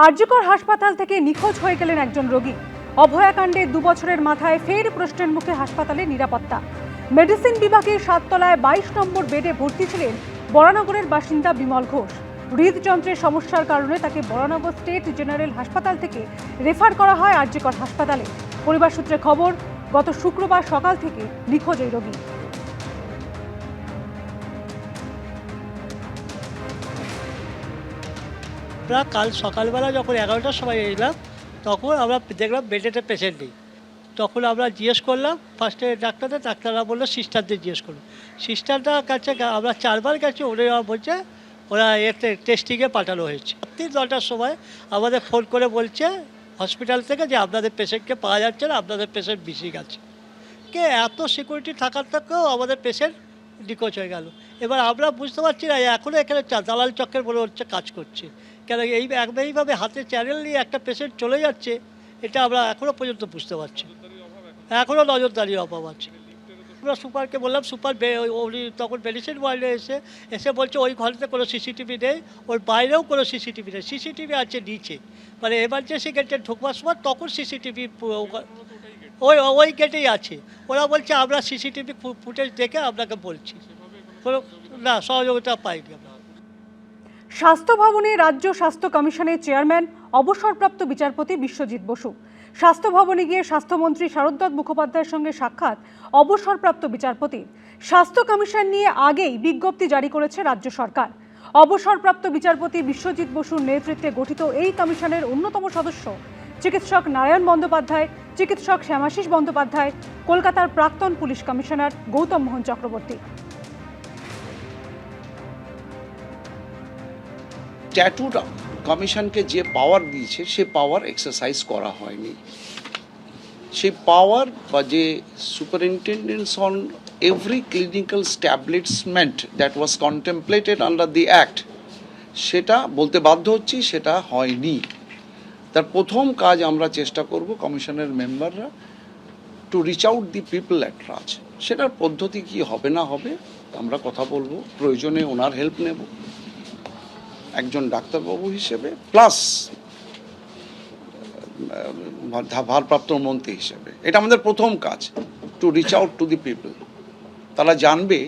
আরজিকর হাসপাতাল থেকে নিখোঁজ হয়ে গেলেন একজন রোগী। অভয়াকাণ্ডে 2 বছরের মাথায় ফের প্রশ্নের মুখে হাসপাতালের নিরাপত্তা। মেডিসিন বিভাগের 7 তলায় 22 নম্বর বেডে ভর্তি ছিলেন বরানগরের বাসিন্দা বিমল ঘোষ। হৃদযন্ত্রের সমস্যার কারণে তাকে বরানগর স্টেট জেনারেল হাসপাতাল থেকে রেফার করা হয় আরজিকর হাসপাতালে। পরিবার সূত্রে খবর, গত শুক্রবার সকাল থেকে নিখোঁজ এই রোগী। আমরা কাল সকালবেলা যখন 11টার সময় এলাম, তখন আমরা দেখলাম বেডেতে পেশেন্ট নেই। তখন আমরা জিজ্ঞেস করলাম ফার্স্টে ডাক্তাররা বললো সিস্টারদের জিজ্ঞেস করলো। সিস্টারটার কাছে আমরা 4 বার গেছি, ওরা বলছে ওরা এতে টেস্টিংয়ে পাঠানো হয়েছে। রাত্রি 10টার সময় আমাদের ফোন করে বলছে হসপিটাল থেকে যে আপনাদের পেশেন্টকে পাওয়া যাচ্ছে না, আপনাদের পেশেন্ট বেশি গেছে। কে এত সিকিউরিটি থাকার থেকেও আমাদের পেশেন্ট নিখোঁজ হয়ে গেল। এবার আমরা বুঝতে পারছি না, এখনও এখানে দালাল চক্রের বলে হচ্ছে কাজ করছে কেন। এইভাবে হাতে চ্যানেল নিয়ে একটা পেশেন্ট চলে যাচ্ছে, এটা আমরা এখনও পর্যন্ত বুঝতে পারছি। এখনও নজরদারির অভাব আছে। আমরা সুপারকে বললাম, সুপার উনি তখন মেডিসিন ওয়ার্ডে এসে বলছে ওই ঘরেতে কোনো সিসিটিভি নেই, ওর বাইরেও কোনো সিসিটিভি নেই। সিসিটিভি আছে নিচে, মানে এমার্জেন্সি গেটে ঢোকবার সময় তখন সিসিটিভি ওই গেটেই আছে। ওরা বলছে আমরা সিসিটিভি ফুটেজ দেখে আপনাকে বলছি। কোনো না সহযোগিতা পাইনি আমরা। স্বাস্থ্য ভবনে রাজ্য স্বাস্থ্য কমিশনের চেয়ারম্যান অবসরপ্রাপ্ত বিচারপতি বিশ্বজিৎ বসু। স্বাস্থ্য ভবনে গিয়ে স্বাস্থ্যমন্ত্রী শারদ মুখোপাধ্যায়ের সঙ্গে সাক্ষাৎ অবসরপ্রাপ্ত বিচারপতির। স্বাস্থ্য কমিশন নিয়ে আগেই বিজ্ঞপ্তি জারি করেছে রাজ্য সরকার। অবসরপ্রাপ্ত বিচারপতি বিশ্বজিৎ বসুর নেতৃত্বে গঠিত এই কমিশনের অন্যতম সদস্য চিকিৎসক নারায়ণ বন্দ্যোপাধ্যায়, চিকিৎসক শ্যামাশিস বন্দ্যোপাধ্যায়, কলকাতার প্রাক্তন পুলিশ কমিশনার গৌতম মোহন চক্রবর্তী। স্ট্যাটুট কমিশনকে যে পাওয়ার দিয়েছে সে পাওয়ার এক্সারসাইজ করা হয়নি। সেই পাওয়ার বা যে superintendence on every clinical establishment that was contemplated under the act, সেটা বলতে বাধ্য হচ্ছি সেটা হয়নি। তার প্রথম কাজ আমরা চেষ্টা করব কমিশনের মেম্বাররা to reach out the people at large. সেটার পদ্ধতি কি হবে না হবে আমরা কথা বলবো, প্রয়োজনে ওনার হেল্প নেব একজন ডাক্তারবাবু হিসেবে, প্লাস ভারপ্রাপ্ত মন্ত্রী হিসেবে। এটা আমাদের প্রথম কাজ, to reach out to the people. তারা জানবে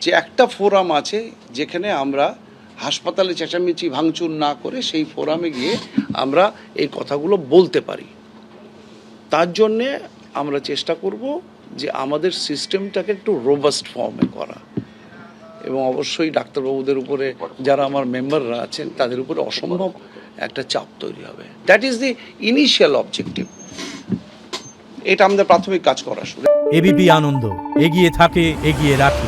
যে একটা ফোরাম আছে যেখানে আমরা হাসপাতালে চেঁচামেচি ভাঙচুর না করে সেই ফোরামে গিয়ে আমরা এই কথাগুলো বলতে পারি। তার জন্যে আমরা চেষ্টা করব যে আমাদের সিস্টেমটাকে একটু রোবাস্ট ফর্মে করা, এবং অবশ্যই ডাক্তারবাবুদের উপরে যারা আমার মেম্বাররা আছেন তাদের উপরে অসম্ভব একটা চাপ তৈরি হবে। That is the initial objective. এটা আমাদের প্রাথমিক কাজ করা শুরু। এবিপি আনন্দ, এগিয়ে থাকে, এগিয়ে রাখে।